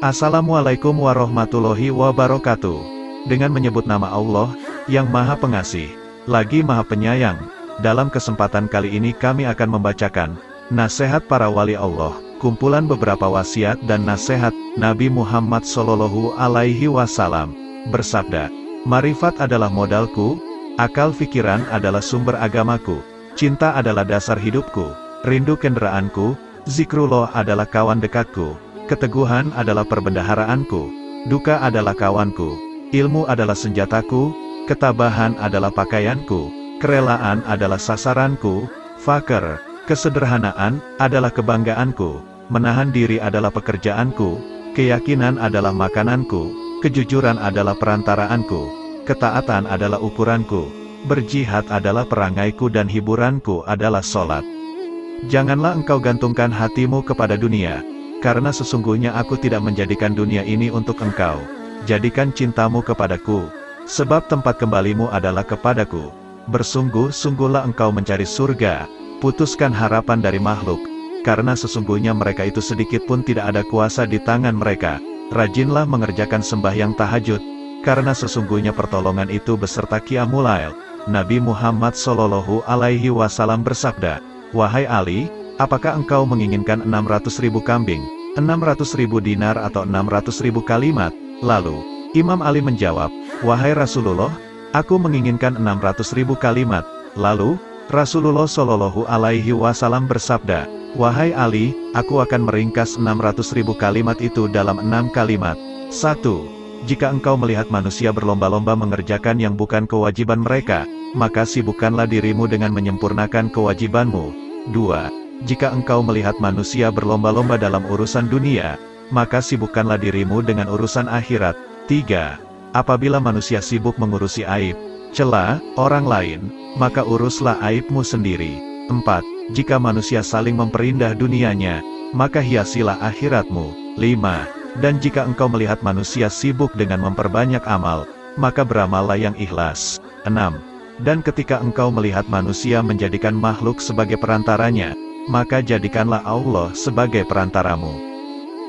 Assalamualaikum warahmatullahi wabarakatuh. Dengan menyebut nama Allah, yang Maha Pengasih, lagi Maha Penyayang, dalam kesempatan kali ini kami akan membacakan nasihat para wali Allah, kumpulan beberapa wasiat dan nasihat Nabi Muhammad Shallallahu Alaihi Wasallam, bersabda, "Marifat adalah modalku, akal fikiran adalah sumber agamaku, cinta adalah dasar hidupku, rindu kenderaanku, zikrullah adalah kawan dekatku, keteguhan adalah perbendaharaanku, duka adalah kawanku, ilmu adalah senjataku, ketabahan adalah pakaianku, kerelaan adalah sasaranku, fakir, kesederhanaan adalah kebanggaanku, menahan diri adalah pekerjaanku, keyakinan adalah makananku, kejujuran adalah perantaraanku, ketaatan adalah ukuranku, berjihad adalah perangaiku dan hiburanku adalah sholat. Janganlah engkau gantungkan hatimu kepada dunia, karena sesungguhnya aku tidak menjadikan dunia ini untuk engkau. Jadikan cintamu kepadaku, sebab tempat kembalimu adalah kepadaku. Bersungguh-sungguhlah engkau mencari surga, putuskan harapan dari makhluk, karena sesungguhnya mereka itu sedikit pun tidak ada kuasa di tangan mereka. Rajinlah mengerjakan sembahyang tahajud, karena sesungguhnya pertolongan itu beserta qiyamul lail." Nabi Muhammad Shallallahu Alaihi Wasallam bersabda, "Wahai Ali, apakah engkau menginginkan 600.000 kambing, 600.000 dinar atau 600.000 kalimat?" Lalu, Imam Ali menjawab, "Wahai Rasulullah, aku menginginkan 600.000 kalimat." Lalu, Rasulullah Shallallahu Alaihi Wasallam bersabda, "Wahai Ali, aku akan meringkas 600.000 kalimat itu dalam 6 kalimat. 1. Jika engkau melihat manusia berlomba-lomba mengerjakan yang bukan kewajiban mereka, maka sibukkanlah dirimu dengan menyempurnakan kewajibanmu. 2. Jika engkau melihat manusia berlomba-lomba dalam urusan dunia, maka sibukkanlah dirimu dengan urusan akhirat. 3. Apabila manusia sibuk mengurusi aib, celah orang lain, maka uruslah aibmu sendiri. 4. Jika manusia saling memperindah dunianya, maka hiasilah akhiratmu. 5. Dan jika engkau melihat manusia sibuk dengan memperbanyak amal, maka beramallah yang ikhlas. 6. Dan ketika engkau melihat manusia menjadikan makhluk sebagai perantaranya, maka jadikanlah Allah sebagai perantaramu.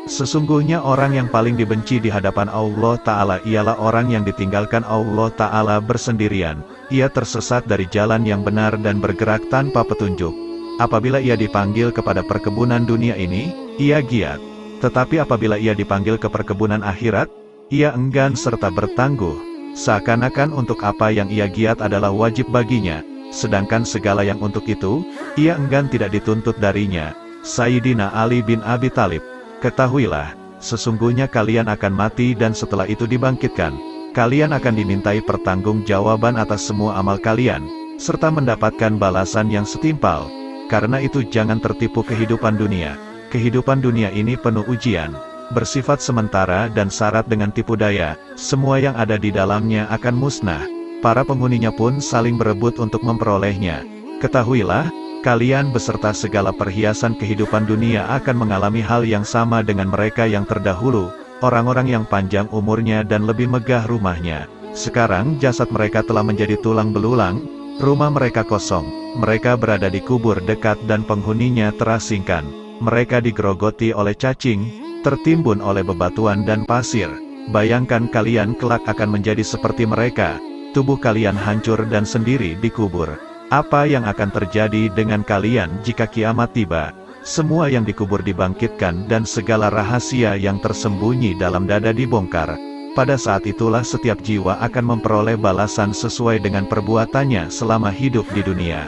Sesungguhnya orang yang paling dibenci di hadapan Allah Ta'ala ialah orang yang ditinggalkan Allah Ta'ala bersendirian. Ia tersesat dari jalan yang benar dan bergerak tanpa petunjuk. Apabila ia dipanggil kepada perkebunan dunia ini, ia giat. Tetapi apabila ia dipanggil ke perkebunan akhirat, ia enggan serta bertangguh. Seakan-akan untuk apa yang ia giat adalah wajib baginya, sedangkan segala yang untuk itu, ia enggan tidak dituntut darinya. Sayyidina Ali bin Abi Thalib, "Ketahuilah, sesungguhnya kalian akan mati dan setelah itu dibangkitkan. Kalian akan dimintai pertanggungjawaban atas semua amal kalian, serta mendapatkan balasan yang setimpal. Karena itu jangan tertipu kehidupan dunia. Kehidupan dunia ini penuh ujian, bersifat sementara dan syarat dengan tipu daya. Semua yang ada di dalamnya akan musnah. Para penghuninya pun saling berebut untuk memperolehnya. Ketahuilah, kalian beserta segala perhiasan kehidupan dunia akan mengalami hal yang sama dengan mereka yang terdahulu, orang-orang yang panjang umurnya dan lebih megah rumahnya. Sekarang jasad mereka telah menjadi tulang belulang, rumah mereka kosong, mereka berada di kubur dekat dan penghuninya terasingkan. Mereka digerogoti oleh cacing, tertimbun oleh bebatuan dan pasir. Bayangkan kalian kelak akan menjadi seperti mereka, tubuh kalian hancur dan sendiri dikubur. Apa yang akan terjadi dengan kalian jika kiamat tiba? Semua yang dikubur dibangkitkan dan segala rahasia yang tersembunyi dalam dada dibongkar. Pada saat itulah setiap jiwa akan memperoleh balasan sesuai dengan perbuatannya selama hidup di dunia."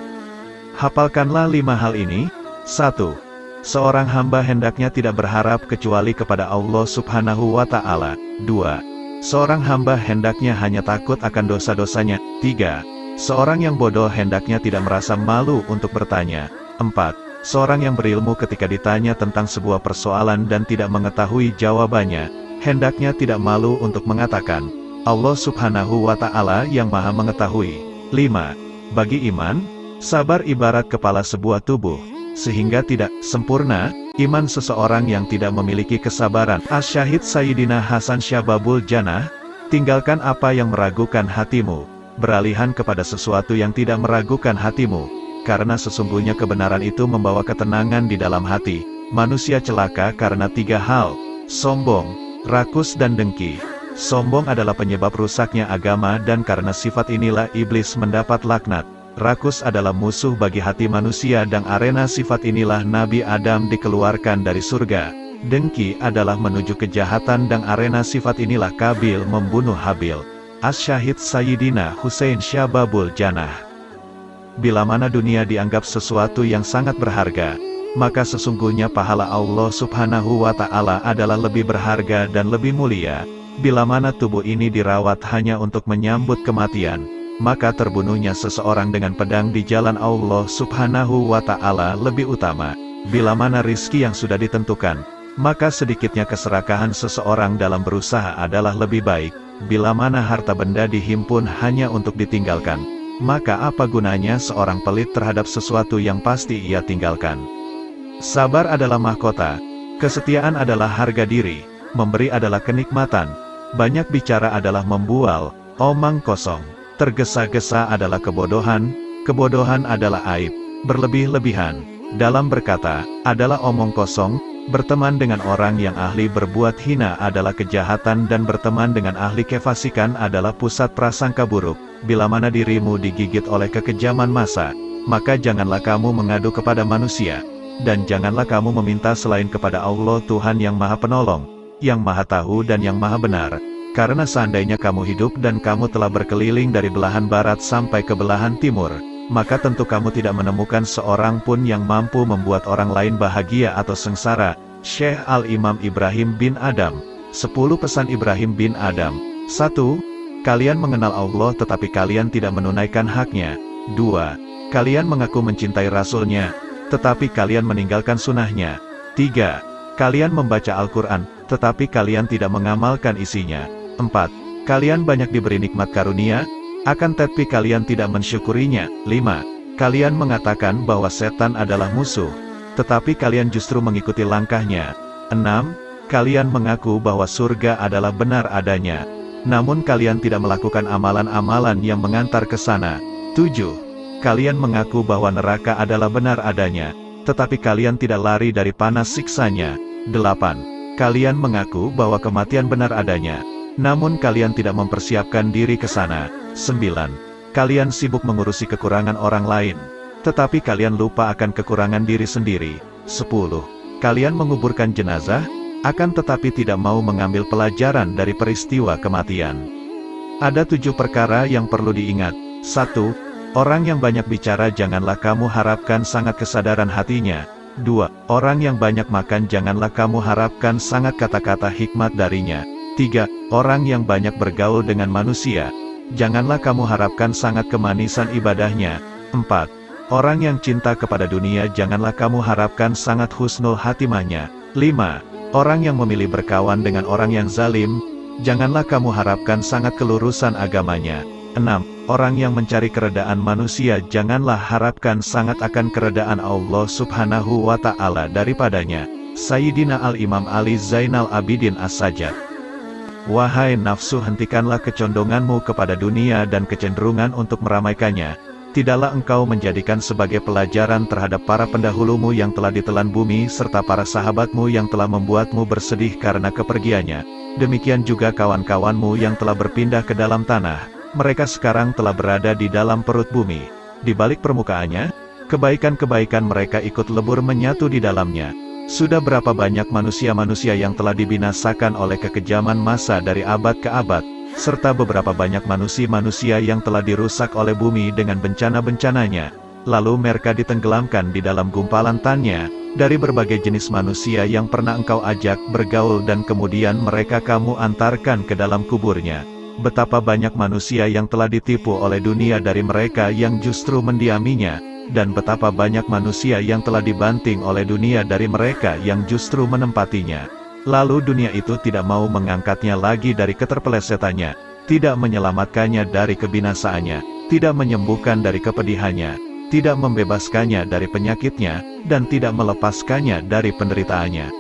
Hafalkanlah 5 hal ini. 1. Seorang hamba hendaknya tidak berharap kecuali kepada Allah Subhanahu wa Ta'ala. 2. Seorang hamba hendaknya hanya takut akan dosa-dosanya. 3. Seorang yang bodoh hendaknya tidak merasa malu untuk bertanya. 4. Seorang yang berilmu ketika ditanya tentang sebuah persoalan dan tidak mengetahui jawabannya, hendaknya tidak malu untuk mengatakan, Allah Subhanahu wa Ta'ala yang Maha Mengetahui. 5. Bagi iman, sabar ibarat kepala sebuah tubuh, sehingga tidak sempurna iman seseorang yang tidak memiliki kesabaran. Asy-Syahid Sayyidina Hasan Syababul Jannah, tinggalkan apa yang meragukan hatimu, beralihan kepada sesuatu yang tidak meragukan hatimu, karena sesungguhnya kebenaran itu membawa ketenangan di dalam hati. Manusia celaka karena 3 hal: sombong, rakus dan dengki. Sombong adalah penyebab rusaknya agama dan karena sifat inilah iblis mendapat laknat. Rakus adalah musuh bagi hati manusia dan arena sifat inilah Nabi Adam dikeluarkan dari surga. Dengki adalah menuju kejahatan dan arena sifat inilah Kabil membunuh Habil. As-Syahid Sayyidina Husain Syababul Jannah. Bila mana dunia dianggap sesuatu yang sangat berharga, maka sesungguhnya pahala Allah Subhanahu wa Ta'ala adalah lebih berharga dan lebih mulia. Bila mana tubuh ini dirawat hanya untuk menyambut kematian, maka terbunuhnya seseorang dengan pedang di jalan Allah Subhanahu wa Ta'ala lebih utama. Bila mana rizki yang sudah ditentukan, maka sedikitnya keserakahan seseorang dalam berusaha adalah lebih baik. Bila mana harta benda dihimpun hanya untuk ditinggalkan, maka apa gunanya seorang pelit terhadap sesuatu yang pasti ia tinggalkan. Sabar adalah mahkota, kesetiaan adalah harga diri, memberi adalah kenikmatan, banyak bicara adalah membual, omong kosong, tergesa-gesa adalah kebodohan, kebodohan adalah aib, berlebih-lebihan, dalam berkata, adalah omong kosong, berteman dengan orang yang ahli berbuat hina adalah kejahatan dan berteman dengan ahli kefasikan adalah pusat prasangka buruk. Bila mana dirimu digigit oleh kekejaman massa, maka janganlah kamu mengadu kepada manusia, dan janganlah kamu meminta selain kepada Allah Tuhan yang Maha Penolong, yang Maha Tahu dan yang Maha Benar. Karena seandainya kamu hidup dan kamu telah berkeliling dari belahan barat sampai ke belahan timur, maka tentu kamu tidak menemukan seorang pun yang mampu membuat orang lain bahagia atau sengsara. Syekh Al-Imam Ibrahim bin Adam. 10 pesan Ibrahim bin Adam. 1. Kalian mengenal Allah tetapi kalian tidak menunaikan haknya. 2. Kalian mengaku mencintai Rasul-Nya, tetapi kalian meninggalkan sunnahnya. 3. Kalian membaca Al-Quran, tetapi kalian tidak mengamalkan isinya. 4. Kalian banyak diberi nikmat karunia, akan tetapi kalian tidak mensyukurinya. 5. Kalian mengatakan bahwa setan adalah musuh, tetapi kalian justru mengikuti langkahnya. 6. Kalian mengaku bahwa surga adalah benar adanya, namun kalian tidak melakukan amalan-amalan yang mengantar ke sana. 7. Kalian mengaku bahwa neraka adalah benar adanya, tetapi kalian tidak lari dari panas siksanya. 8. Kalian mengaku bahwa kematian benar adanya, namun kalian tidak mempersiapkan diri ke sana. 9. Kalian sibuk mengurusi kekurangan orang lain, tetapi kalian lupa akan kekurangan diri sendiri. 10. Kalian menguburkan jenazah, akan tetapi tidak mau mengambil pelajaran dari peristiwa kematian. Ada 7 perkara yang perlu diingat. 1. Orang yang banyak bicara janganlah kamu harapkan sangat kesadaran hatinya. 2. Orang yang banyak makan janganlah kamu harapkan sangat kata-kata hikmat darinya. 3. Orang yang banyak bergaul dengan manusia, janganlah kamu harapkan sangat kemanisan ibadahnya. 4. Orang yang cinta kepada dunia janganlah kamu harapkan sangat husnul hatimahnya. 5. Orang yang memilih berkawan dengan orang yang zalim, janganlah kamu harapkan sangat kelurusan agamanya. 6. Orang yang mencari keredaan manusia janganlah harapkan sangat akan keredaan Allah Subhanahu wa Ta'ala daripadanya. Sayyidina Al-Imam Ali Zainal Abidin As-Sajjad. Wahai nafsu, hentikanlah kecondonganmu kepada dunia dan kecenderungan untuk meramaikannya. Tidaklah engkau menjadikan sebagai pelajaran terhadap para pendahulumu yang telah ditelan bumi serta para sahabatmu yang telah membuatmu bersedih karena kepergiannya. Demikian juga kawan-kawanmu yang telah berpindah ke dalam tanah. Mereka sekarang telah berada di dalam perut bumi. Di balik permukaannya, kebaikan-kebaikan mereka ikut lebur menyatu di dalamnya. Sudah berapa banyak manusia-manusia yang telah dibinasakan oleh kekejaman massa dari abad ke abad, serta beberapa banyak manusia-manusia yang telah dirusak oleh bumi dengan bencana-bencananya. Lalu mereka ditenggelamkan di dalam gumpalan tannya, dari berbagai jenis manusia yang pernah engkau ajak bergaul dan kemudian mereka kamu antarkan ke dalam kuburnya. Betapa banyak manusia yang telah ditipu oleh dunia dari mereka yang justru mendiaminya, dan betapa banyak manusia yang telah dibanting oleh dunia dari mereka yang justru menempatinya. Lalu dunia itu tidak mau mengangkatnya lagi dari keterpelesetannya, tidak menyelamatkannya dari kebinasaannya, tidak menyembuhkan dari kepedihannya, tidak membebaskannya dari penyakitnya, dan tidak melepaskannya dari penderitaannya.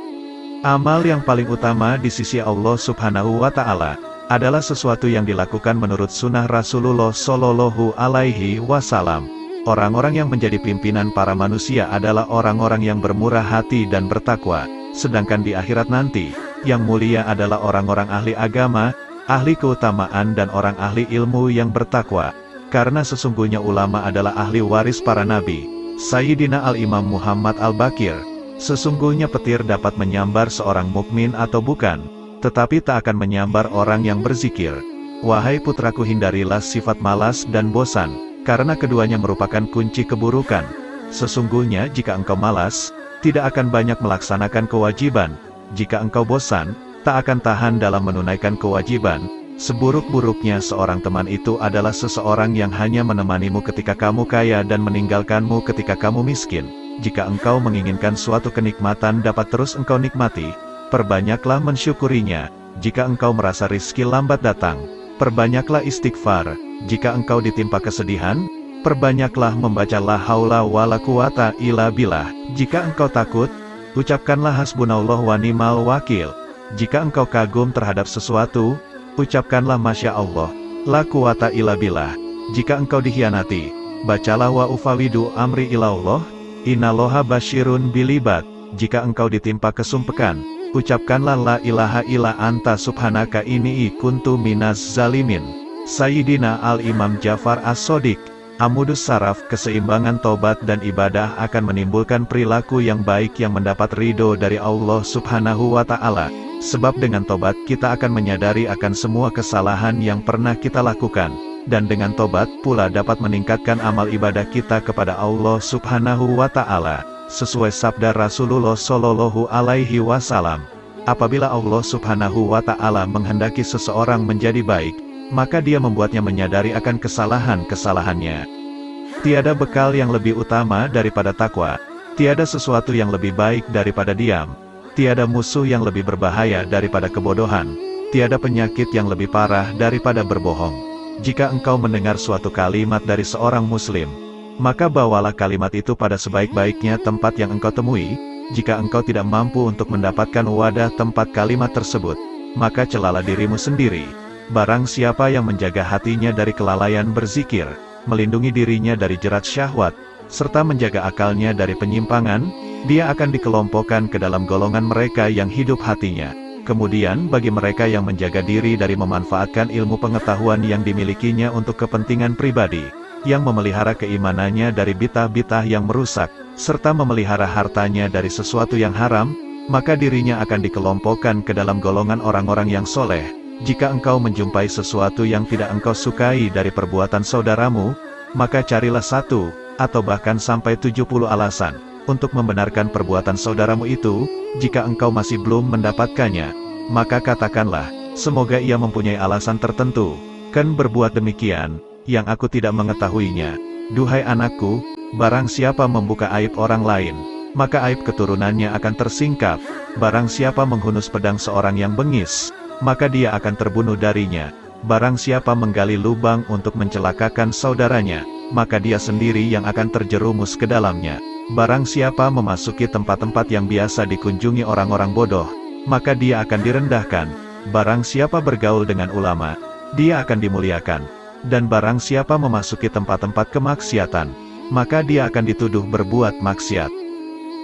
Amal yang paling utama di sisi Allah Subhanahu wa Ta'ala adalah sesuatu yang dilakukan menurut sunnah Rasulullah Shallallahu Alaihi Wasallam. Orang-orang yang menjadi pimpinan para manusia adalah orang-orang yang bermurah hati dan bertakwa, sedangkan di akhirat nanti, yang mulia adalah orang-orang ahli agama, ahli keutamaan dan orang ahli ilmu yang bertakwa. Karena sesungguhnya ulama adalah ahli waris para nabi. Sayyidina Al-Imam Muhammad Al-Bakir. Sesungguhnya petir dapat menyambar seorang mukmin atau bukan, tetapi tak akan menyambar orang yang berzikir. Wahai putraku, hindarilah sifat malas dan bosan, karena keduanya merupakan kunci keburukan. Sesungguhnya jika engkau malas, tidak akan banyak melaksanakan kewajiban. Jika engkau bosan, tak akan tahan dalam menunaikan kewajiban. Seburuk-buruknya seorang teman itu adalah seseorang yang hanya menemanimu ketika kamu kaya dan meninggalkanmu ketika kamu miskin. Jika engkau menginginkan suatu kenikmatan dapat terus engkau nikmati, perbanyaklah mensyukurinya. Jika engkau merasa rizki lambat datang, perbanyaklah istighfar. Jika engkau ditimpa kesedihan, perbanyaklah membaca la haula wala quwata illa billah. Jika engkau takut, ucapkanlah hasbunallah wa ni'mal wakil. Jika engkau kagum terhadap sesuatu, ucapkanlah masya Allah, la quwata illa billah. Jika engkau dikhianati, bacalah wa ufawidu amri ilallah, innallaha basyirun bilibad. Jika engkau ditimpa kesumpekan, ucapkanlah la ilaha illa anta subhanaka inni kuntu minaz zalimin. Sayyidina Al-Imam Ja'far As-Shadiq. Amudus Saraf. Keseimbangan tobat dan ibadah akan menimbulkan perilaku yang baik yang mendapat ridho dari Allah Subhanahu wa Ta'ala. Sebab dengan tobat kita akan menyadari akan semua kesalahan yang pernah kita lakukan, dan dengan tobat pula dapat meningkatkan amal ibadah kita kepada Allah Subhanahu wa Ta'ala. Sesuai sabda Rasulullah Shallallahu Alaihi Wasallam, apabila Allah Subhanahu wa Ta'ala menghendaki seseorang menjadi baik, maka Dia membuatnya menyadari akan kesalahan-kesalahannya. Tiada bekal yang lebih utama daripada takwa, tiada sesuatu yang lebih baik daripada diam, tiada musuh yang lebih berbahaya daripada kebodohan, tiada penyakit yang lebih parah daripada berbohong. Jika engkau mendengar suatu kalimat dari seorang muslim, maka bawalah kalimat itu pada sebaik-baiknya tempat yang engkau temui. Jika engkau tidak mampu untuk mendapatkan wadah tempat kalimat tersebut, maka celalah dirimu sendiri. Barang siapa yang menjaga hatinya dari kelalaian berzikir, melindungi dirinya dari jerat syahwat, serta menjaga akalnya dari penyimpangan, dia akan dikelompokkan ke dalam golongan mereka yang hidup hatinya. Kemudian bagi mereka yang menjaga diri dari memanfaatkan ilmu pengetahuan yang dimilikinya untuk kepentingan pribadi, yang memelihara keimanannya dari bitah-bitah yang merusak, serta memelihara hartanya dari sesuatu yang haram, maka dirinya akan dikelompokkan ke dalam golongan orang-orang yang soleh. Jika engkau menjumpai sesuatu yang tidak engkau sukai dari perbuatan saudaramu, maka carilah satu, atau bahkan sampai 70 alasan, untuk membenarkan perbuatan saudaramu itu. Jika engkau masih belum mendapatkannya, maka katakanlah, semoga ia mempunyai alasan tertentu, kan berbuat demikian, yang aku tidak mengetahuinya. Duhai anakku, barang siapa membuka aib orang lain, maka aib keturunannya akan tersingkap. Barang siapa menghunus pedang seorang yang bengis, maka dia akan terbunuh darinya. Barang siapa menggali lubang untuk mencelakakan saudaranya, maka dia sendiri yang akan terjerumus ke dalamnya. Barang siapa memasuki tempat-tempat yang biasa dikunjungi orang-orang bodoh, maka dia akan direndahkan. Barang siapa bergaul dengan ulama, dia akan dimuliakan. Dan barang siapa memasuki tempat-tempat kemaksiatan, maka dia akan dituduh berbuat maksiat.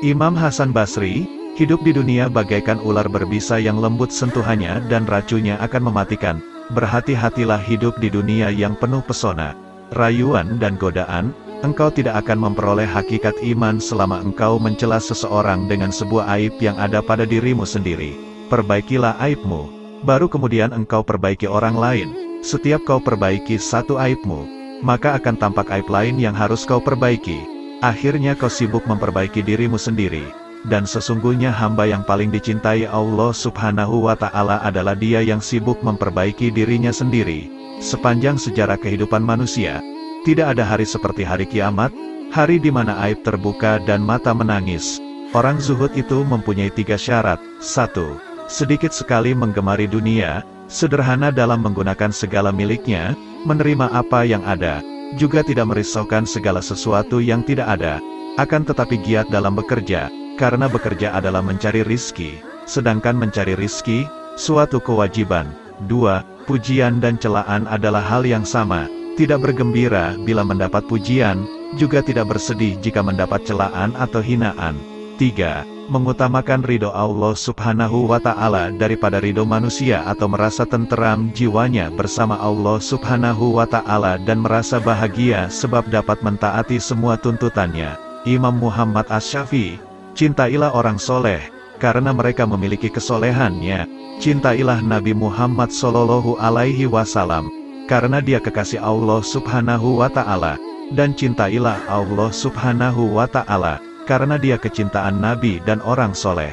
Imam Hasan Basri. Hidup di dunia bagaikan ular berbisa yang lembut sentuhannya dan racunnya akan mematikan. Berhati-hatilah hidup di dunia yang penuh pesona, rayuan dan godaan. Engkau tidak akan memperoleh hakikat iman selama engkau mencela seseorang dengan sebuah aib yang ada pada dirimu sendiri. Perbaikilah aibmu, baru kemudian engkau perbaiki orang lain. Setiap kau perbaiki satu aibmu, maka akan tampak aib lain yang harus kau perbaiki. Akhirnya kau sibuk memperbaiki dirimu sendiri. Dan sesungguhnya hamba yang paling dicintai Allah Subhanahu wa Ta'ala adalah dia yang sibuk memperbaiki dirinya sendiri. Sepanjang sejarah kehidupan manusia, tidak ada hari seperti hari kiamat, hari di mana aib terbuka dan mata menangis. Orang zuhud itu mempunyai 3 syarat. 1. Sedikit sekali menggemari dunia, sederhana dalam menggunakan segala miliknya, menerima apa yang ada, juga tidak merisaukan segala sesuatu yang tidak ada, akan tetapi giat dalam bekerja. Karena bekerja adalah mencari rizki, sedangkan mencari rizki, suatu kewajiban. 2. Pujian dan celaan adalah hal yang sama, tidak bergembira bila mendapat pujian, juga tidak bersedih jika mendapat celaan atau hinaan. 3. mengutamakan ridho Allah Subhanahu wa Ta'ala daripada ridho manusia atau merasa tenteram jiwanya bersama Allah Subhanahu wa Ta'ala dan merasa bahagia sebab dapat mentaati semua tuntutannya. Imam Muhammad Asy-Syafi'i, cintailah orang soleh, karena mereka memiliki kesolehannya. Cintailah Nabi Muhammad Sallallahu Alaihi Wasallam, karena dia kekasih Allah Subhanahu wa Ta'ala. Dan cintailah Allah Subhanahu wa Ta'ala, karena dia kecintaan Nabi dan orang soleh.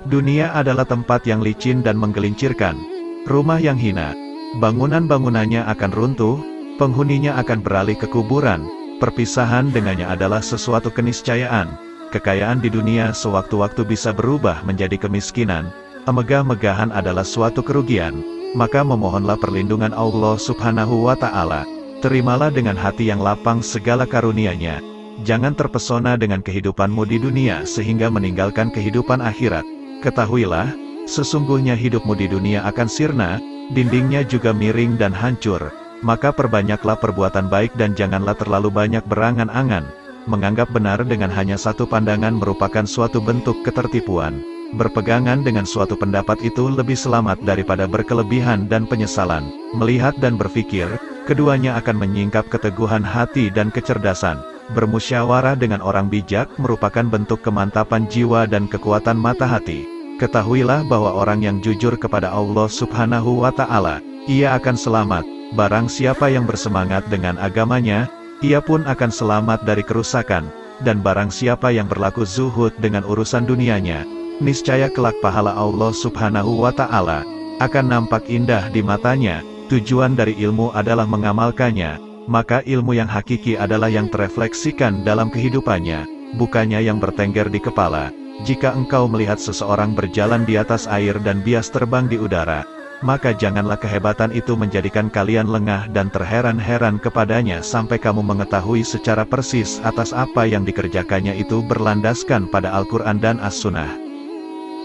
Dunia adalah tempat yang licin dan menggelincirkan, rumah yang hina, bangunan-bangunannya akan runtuh, penghuninya akan beralih ke kuburan, perpisahan dengannya adalah sesuatu keniscayaan, kekayaan di dunia sewaktu-waktu bisa berubah menjadi kemiskinan, megah-megahan adalah suatu kerugian, maka memohonlah perlindungan Allah Subhanahu wa Ta'ala, terimalah dengan hati yang lapang segala karunia-Nya. Jangan terpesona dengan kehidupanmu di dunia sehingga meninggalkan kehidupan akhirat. Ketahuilah, sesungguhnya hidupmu di dunia akan sirna, dindingnya juga miring dan hancur. Maka perbanyaklah perbuatan baik dan janganlah terlalu banyak berangan-angan. Menganggap benar dengan hanya satu pandangan merupakan suatu bentuk ketertipuan. Berpegangan dengan suatu pendapat itu lebih selamat daripada berkelebihan dan penyesalan. Melihat dan berpikir, keduanya akan menyingkap keteguhan hati dan kecerdasan. Bermusyawarah dengan orang bijak merupakan bentuk kemantapan jiwa dan kekuatan mata hati. Ketahuilah bahwa orang yang jujur kepada Allah Subhanahu wa Ta'ala, ia akan selamat. Barang siapa yang bersemangat dengan agamanya, ia pun akan selamat dari kerusakan. Dan barang siapa yang berlaku zuhud dengan urusan dunianya, niscaya kelak pahala Allah Subhanahu wa Ta'ala akan nampak indah di matanya. Tujuan dari ilmu adalah mengamalkannya. Maka ilmu yang hakiki adalah yang terefleksikan dalam kehidupannya, bukannya yang bertengger di kepala. Jika engkau melihat seseorang berjalan di atas air dan bias terbang di udara, maka janganlah kehebatan itu menjadikan kalian lengah dan terheran-heran kepadanya sampai kamu mengetahui secara persis atas apa yang dikerjakannya itu berlandaskan pada Al-Quran dan As-Sunnah.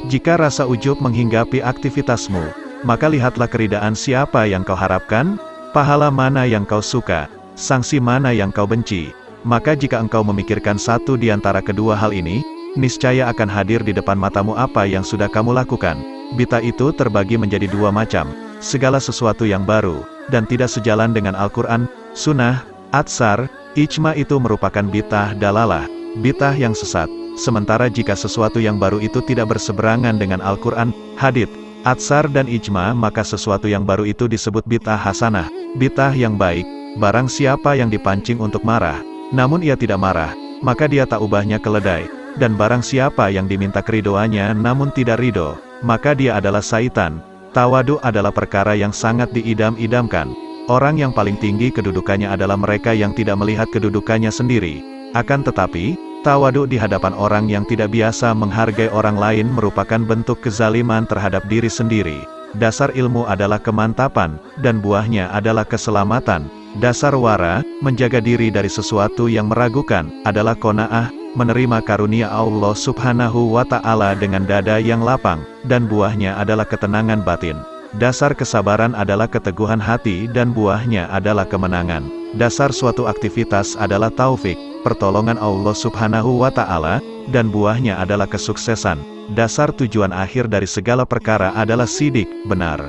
Jika rasa ujub menghinggapi aktivitasmu, maka lihatlah keridaan siapa yang kau harapkan, pahala mana yang kau suka, sanksi mana yang kau benci. Maka jika engkau memikirkan satu di antara kedua hal ini, niscaya akan hadir di depan matamu apa yang sudah kamu lakukan. Bid'ah itu terbagi menjadi dua macam, segala sesuatu yang baru, dan tidak sejalan dengan Al-Quran, Sunnah, Atsar, Ijma itu merupakan bid'ah dalalah, bid'ah yang sesat. Sementara jika sesuatu yang baru itu tidak berseberangan dengan Al-Quran, Hadits, Atsar dan Ijma, maka sesuatu yang baru itu disebut bid'ah hasanah, bid'ah yang baik. Barang siapa yang dipancing untuk marah, namun ia tidak marah, maka dia tak ubahnya keledai. Dan barang siapa yang diminta keridoannya namun tidak ridho, maka dia adalah syaitan. Tawadu adalah perkara yang sangat diidam-idamkan. Orang yang paling tinggi kedudukannya adalah mereka yang tidak melihat kedudukannya sendiri. Akan tetapi, tawadu di hadapan orang yang tidak biasa menghargai orang lain merupakan bentuk kezaliman terhadap diri sendiri. Dasar ilmu adalah kemantapan, dan buahnya adalah keselamatan. Dasar wara, menjaga diri dari sesuatu yang meragukan, adalah qanaah, menerima karunia Allah Subhanahu wa Ta'ala dengan dada yang lapang, dan buahnya adalah ketenangan batin. Dasar kesabaran adalah keteguhan hati dan buahnya adalah kemenangan. Dasar suatu aktivitas adalah taufik, pertolongan Allah Subhanahu wa Ta'ala, dan buahnya adalah kesuksesan. Dasar tujuan akhir dari segala perkara adalah sidik, benar.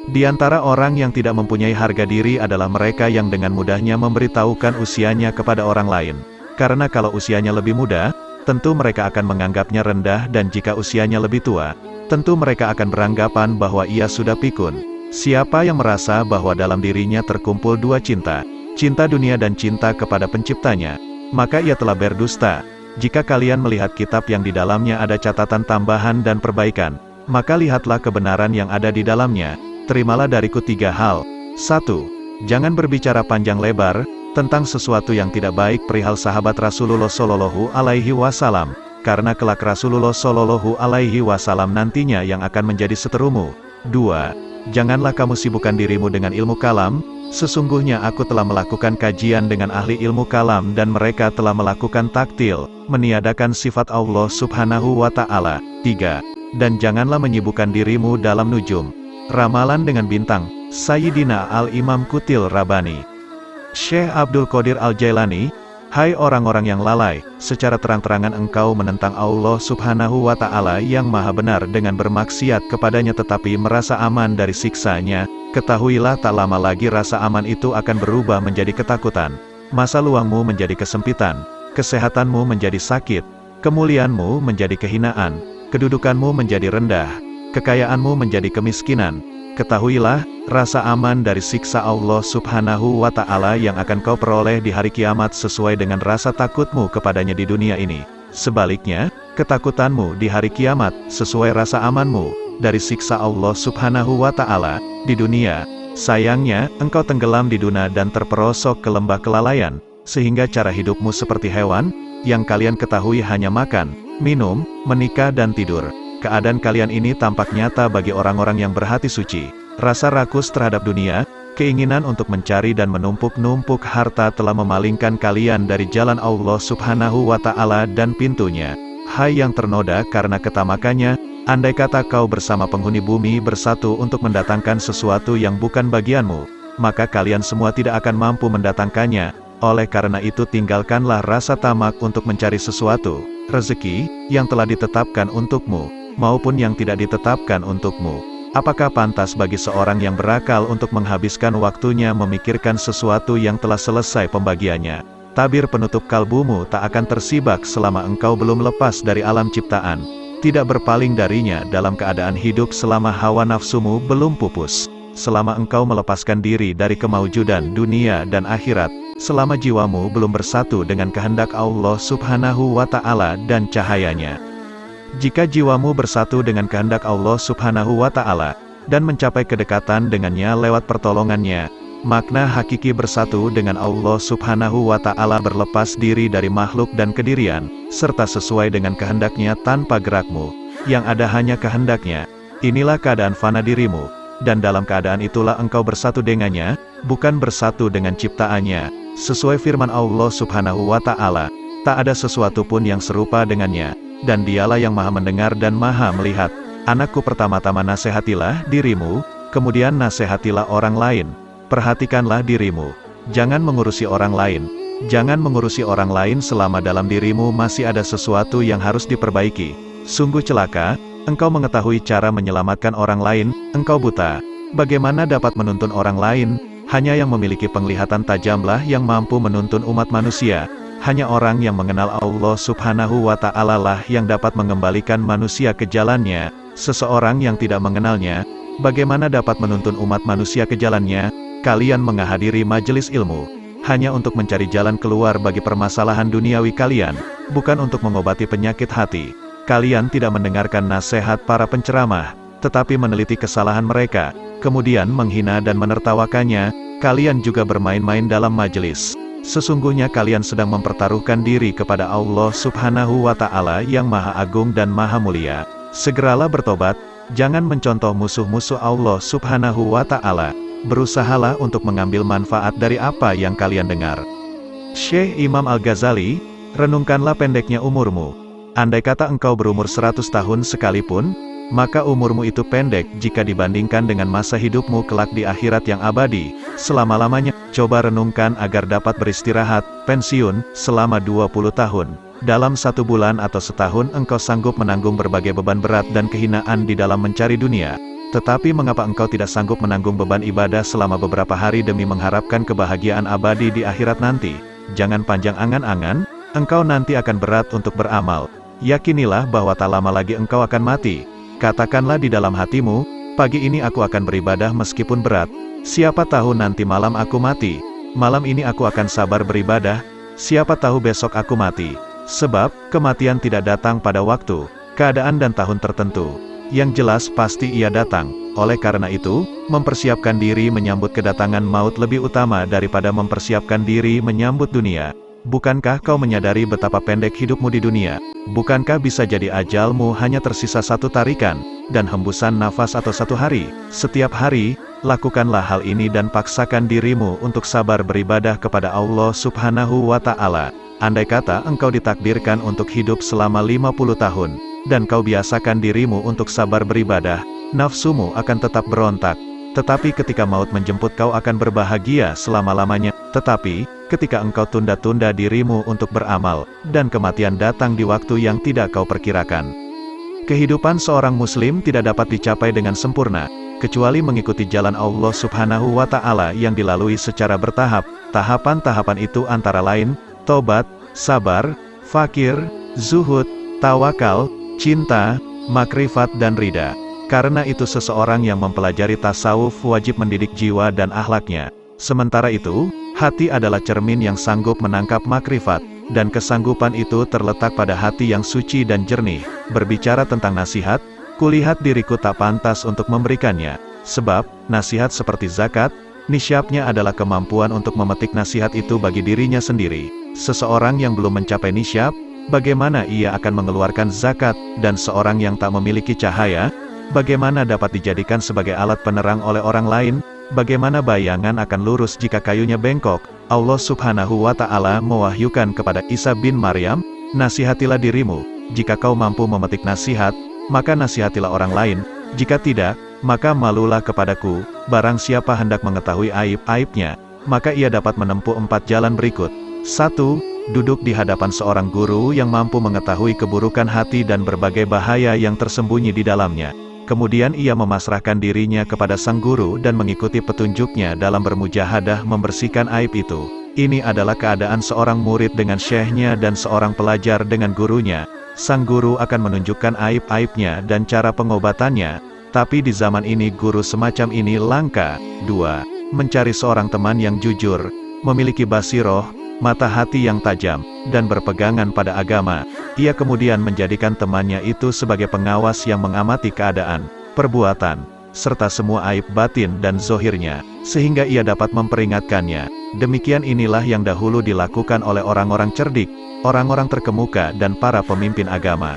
Di antara orang yang tidak mempunyai harga diri adalah mereka yang dengan mudahnya memberitahukan usianya kepada orang lain. Karena kalau usianya lebih muda, tentu mereka akan menganggapnya rendah, dan jika usianya lebih tua, tentu mereka akan beranggapan bahwa ia sudah pikun. Siapa yang merasa bahwa dalam dirinya terkumpul dua cinta, cinta dunia dan cinta kepada penciptanya, maka ia telah berdusta. Jika kalian melihat kitab yang di dalamnya ada catatan tambahan dan perbaikan, maka lihatlah kebenaran yang ada di dalamnya. Terimalah dariku 3 hal. 1. Jangan berbicara panjang lebar tentang sesuatu yang tidak baik perihal sahabat Rasulullah Shallallahu Alaihi Wasallam, karena kelak Rasulullah Shallallahu Alaihi Wasallam nantinya yang akan menjadi seterumu. 2. Janganlah kamu sibukkan dirimu dengan ilmu kalam. Sesungguhnya aku telah melakukan kajian dengan ahli ilmu kalam dan mereka telah melakukan taktil, meniadakan sifat Allah Subhanahu wa Ta'ala. 3. Dan janganlah menyibukkan dirimu dalam nujum, ramalan dengan bintang. Sayyidina Al-Imam Kutil Rabbani Syekh Abdul Qadir Al-Jailani, Hai orang-orang yang lalai, secara terang-terangan engkau menentang Allah Subhanahu wa Ta'ala yang Maha Benar dengan bermaksiat kepadanya tetapi merasa aman dari siksanya. Ketahuilah tak lama lagi rasa aman itu akan berubah menjadi ketakutan. Masa luangmu menjadi kesempitan, kesehatanmu menjadi sakit, kemuliaanmu menjadi kehinaan, kedudukanmu menjadi rendah, kekayaanmu menjadi kemiskinan. Ketahuilah, rasa aman dari siksa Allah Subhanahu wa Ta'ala yang akan kau peroleh di hari kiamat sesuai dengan rasa takutmu kepadanya di dunia ini. Sebaliknya, ketakutanmu di hari kiamat sesuai rasa amanmu dari siksa Allah Subhanahu wa Ta'ala di dunia. Sayangnya, engkau tenggelam di dunia dan terperosok ke lembah kelalaian, sehingga cara hidupmu seperti hewan, yang kalian ketahui hanya makan, minum, menikah dan tidur. Keadaan kalian ini tampak nyata bagi orang-orang yang berhati suci. Rasa rakus terhadap dunia, keinginan untuk mencari dan menumpuk-numpuk harta telah memalingkan kalian dari jalan Allah Subhanahu wa Ta'ala dan pintunya. Hai yang ternoda karena ketamakannya, andai kata kau bersama penghuni bumi bersatu untuk mendatangkan sesuatu yang bukan bagianmu, maka kalian semua tidak akan mampu mendatangkannya. Oleh karena itu tinggalkanlah rasa tamak untuk mencari sesuatu, rezeki, yang telah ditetapkan untukmu, maupun yang tidak ditetapkan untukmu. Apakah pantas bagi seorang yang berakal untuk menghabiskan waktunya memikirkan sesuatu yang telah selesai pembagiannya? Tabir penutup kalbumu tak akan tersibak selama engkau belum lepas dari alam ciptaan, tidak berpaling darinya dalam keadaan hidup selama hawa nafsumu belum pupus, selama engkau melepaskan diri dari kemaujudan dunia dan akhirat, selama jiwamu belum bersatu dengan kehendak Allah Subhanahu wa Ta'ala dan cahayanya. Jika jiwamu bersatu dengan kehendak Allah Subhanahu wa Ta'ala, dan mencapai kedekatan dengannya lewat pertolongannya, makna hakiki bersatu dengan Allah Subhanahu wa Ta'ala berlepas diri dari makhluk dan kedirian, serta sesuai dengan kehendaknya tanpa gerakmu, yang ada hanya kehendaknya. Inilah keadaan fana dirimu, dan dalam keadaan itulah engkau bersatu dengannya, bukan bersatu dengan ciptaannya. Sesuai firman Allah Subhanahu wa Ta'ala, tak ada sesuatu pun yang serupa dengannya, dan dialah yang maha mendengar dan maha melihat. Anakku, pertama-tama nasihatilah dirimu, kemudian nasihatilah orang lain. Perhatikanlah dirimu, jangan mengurusi orang lain. Jangan mengurusi orang lain selama dalam dirimu masih ada sesuatu yang harus diperbaiki. Sungguh celaka, engkau mengetahui cara menyelamatkan orang lain, engkau buta. Bagaimana dapat menuntun orang lain? Hanya yang memiliki penglihatan tajamlah yang mampu menuntun umat manusia. Hanya orang yang mengenal Allah Subhanahu wa Ta'ala lah yang dapat mengembalikan manusia ke jalannya. Seseorang yang tidak mengenalnya, bagaimana dapat menuntun umat manusia ke jalannya? Kalian menghadiri majelis ilmu hanya untuk mencari jalan keluar bagi permasalahan duniawi kalian, bukan untuk mengobati penyakit hati. Kalian tidak mendengarkan nasihat para penceramah, tetapi meneliti kesalahan mereka, kemudian menghina dan menertawakannya. Kalian juga bermain-main dalam majelis. Sesungguhnya kalian sedang mempertaruhkan diri kepada Allah Subhanahu wa Ta'ala yang Maha Agung dan Maha Mulia. Segeralah bertobat, jangan mencontoh musuh-musuh Allah Subhanahu wa Ta'ala. Berusahalah untuk mengambil manfaat dari apa yang kalian dengar. Syekh Imam Al-Ghazali, renungkanlah pendeknya umurmu. Andai kata engkau berumur 100 tahun sekalipun, maka umurmu itu pendek jika dibandingkan dengan masa hidupmu kelak di akhirat yang abadi, selama-lamanya. Coba renungkan agar dapat beristirahat, pensiun, selama 20 tahun. Dalam 1 bulan atau setahun engkau sanggup menanggung berbagai beban berat dan kehinaan di dalam mencari dunia. Tetapi mengapa engkau tidak sanggup menanggung beban ibadah selama beberapa hari demi mengharapkan kebahagiaan abadi di akhirat nanti? Jangan panjang angan-angan, engkau nanti akan berat untuk beramal. Yakinilah bahwa tak lama lagi engkau akan mati. Katakanlah di dalam hatimu, pagi ini aku akan beribadah meskipun berat. Siapa tahu nanti malam aku mati. Malam ini aku akan sabar beribadah. Siapa tahu besok aku mati. Sebab, kematian tidak datang pada waktu, keadaan dan tahun tertentu. Yang jelas pasti ia datang. Oleh karena itu, mempersiapkan diri menyambut kedatangan maut lebih utama daripada mempersiapkan diri menyambut dunia. Bukankah kau menyadari betapa pendek hidupmu di dunia? Bukankah bisa jadi ajalmu hanya tersisa 1 tarikan, dan hembusan nafas atau 1 hari? Setiap hari, lakukanlah hal ini dan paksakan dirimu untuk sabar beribadah kepada Allah Subhanahu wa Ta'ala. Andai kata engkau ditakdirkan untuk hidup selama 50 tahun, dan kau biasakan dirimu untuk sabar beribadah, nafsumu akan tetap berontak. Tetapi ketika maut menjemput kau akan berbahagia selama-lamanya. Tetapi, ketika engkau tunda-tunda dirimu untuk beramal, dan kematian datang di waktu yang tidak kau perkirakan. Kehidupan seorang muslim tidak dapat dicapai dengan sempurna, kecuali mengikuti jalan Allah Subhanahu wa Ta'ala yang dilalui secara bertahap. Tahapan-tahapan itu antara lain, tobat, sabar, fakir, zuhud, tawakal, cinta, makrifat dan ridha. Karena itu seseorang yang mempelajari tasawuf wajib mendidik jiwa dan akhlaknya. Sementara itu, hati adalah cermin yang sanggup menangkap makrifat, dan kesanggupan itu terletak pada hati yang suci dan jernih. Berbicara tentang nasihat, kulihat diriku tak pantas untuk memberikannya. Sebab, nasihat seperti zakat, nisyabnya adalah kemampuan untuk memetik nasihat itu bagi dirinya sendiri. Seseorang yang belum mencapai nisyab, bagaimana ia akan mengeluarkan zakat, dan seorang yang tak memiliki cahaya, bagaimana dapat dijadikan sebagai alat penerang oleh orang lain? Bagaimana bayangan akan lurus jika kayunya bengkok? Allah Subhanahu wa Ta'ala mewahyukan kepada Isa bin Maryam, nasihatilah dirimu. Jika kau mampu memetik nasihat, maka nasihatilah orang lain. Jika tidak, maka malulah kepadaku. Barang siapa hendak mengetahui aib-aibnya, maka ia dapat menempuh 4 jalan berikut. 1. Duduk di hadapan seorang guru yang mampu mengetahui keburukan hati dan berbagai bahaya yang tersembunyi di dalamnya. Kemudian ia memasrahkan dirinya kepada sang guru dan mengikuti petunjuknya dalam bermujahadah membersihkan aib itu. Ini adalah keadaan seorang murid dengan syekhnya dan seorang pelajar dengan gurunya. Sang guru akan menunjukkan aib-aibnya dan cara pengobatannya, tapi di zaman ini guru semacam ini langka. 2. Mencari seorang teman yang jujur, memiliki basiroh, mata hati yang tajam, dan berpegangan pada agama. Ia kemudian menjadikan temannya itu sebagai pengawas yang mengamati keadaan, perbuatan, serta semua aib batin dan zohirnya, sehingga ia dapat memperingatkannya. Demikian inilah yang dahulu dilakukan oleh orang-orang cerdik, orang-orang terkemuka dan para pemimpin agama.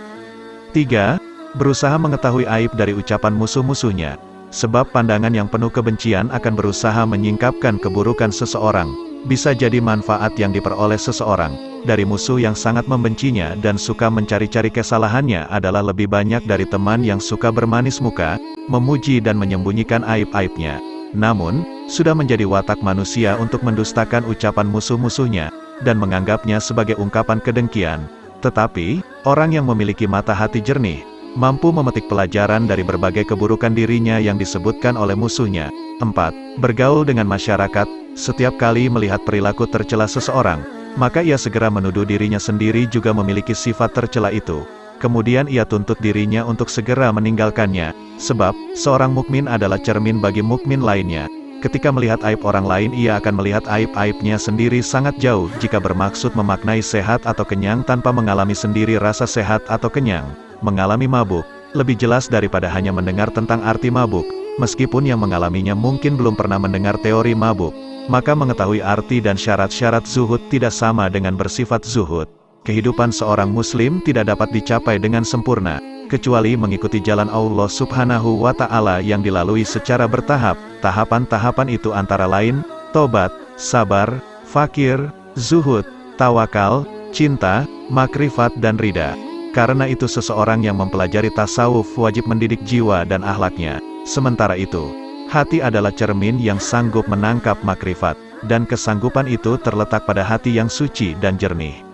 3. Berusaha mengetahui aib dari ucapan musuh-musuhnya, sebab pandangan yang penuh kebencian akan berusaha menyingkapkan keburukan seseorang. Bisa jadi manfaat yang diperoleh seseorang dari musuh yang sangat membencinya dan suka mencari-cari kesalahannya adalah lebih banyak dari teman yang suka bermanis muka, memuji dan menyembunyikan aib-aibnya. Namun, sudah menjadi watak manusia untuk mendustakan ucapan musuh-musuhnya, dan menganggapnya sebagai ungkapan kedengkian. Tetapi, orang yang memiliki mata hati jernih, mampu memetik pelajaran dari berbagai keburukan dirinya yang disebutkan oleh musuhnya. 4. Bergaul dengan masyarakat. Setiap kali melihat perilaku tercela seseorang, maka ia segera menuduh dirinya sendiri juga memiliki sifat tercela itu. Kemudian ia tuntut dirinya untuk segera meninggalkannya, sebab seorang mukmin adalah cermin bagi mukmin lainnya. Ketika melihat aib orang lain, ia akan melihat aib-aibnya sendiri sangat jauh jika bermaksud memaknai sehat atau kenyang tanpa mengalami sendiri rasa sehat atau kenyang. Mengalami mabuk lebih jelas daripada hanya mendengar tentang arti mabuk. Meskipun yang mengalaminya mungkin belum pernah mendengar teori mabuk, maka mengetahui arti dan syarat-syarat zuhud tidak sama dengan bersifat zuhud. Kehidupan seorang muslim tidak dapat dicapai dengan sempurna, kecuali mengikuti jalan Allah Subhanahu wa Ta'ala yang dilalui secara bertahap. Tahapan-tahapan itu antara lain, tobat, sabar, fakir, zuhud, tawakal, cinta, makrifat dan ridha. Karena itu seseorang yang mempelajari tasawuf wajib mendidik jiwa dan akhlaknya. Sementara itu, hati adalah cermin yang sanggup menangkap makrifat, dan kesanggupan itu terletak pada hati yang suci dan jernih.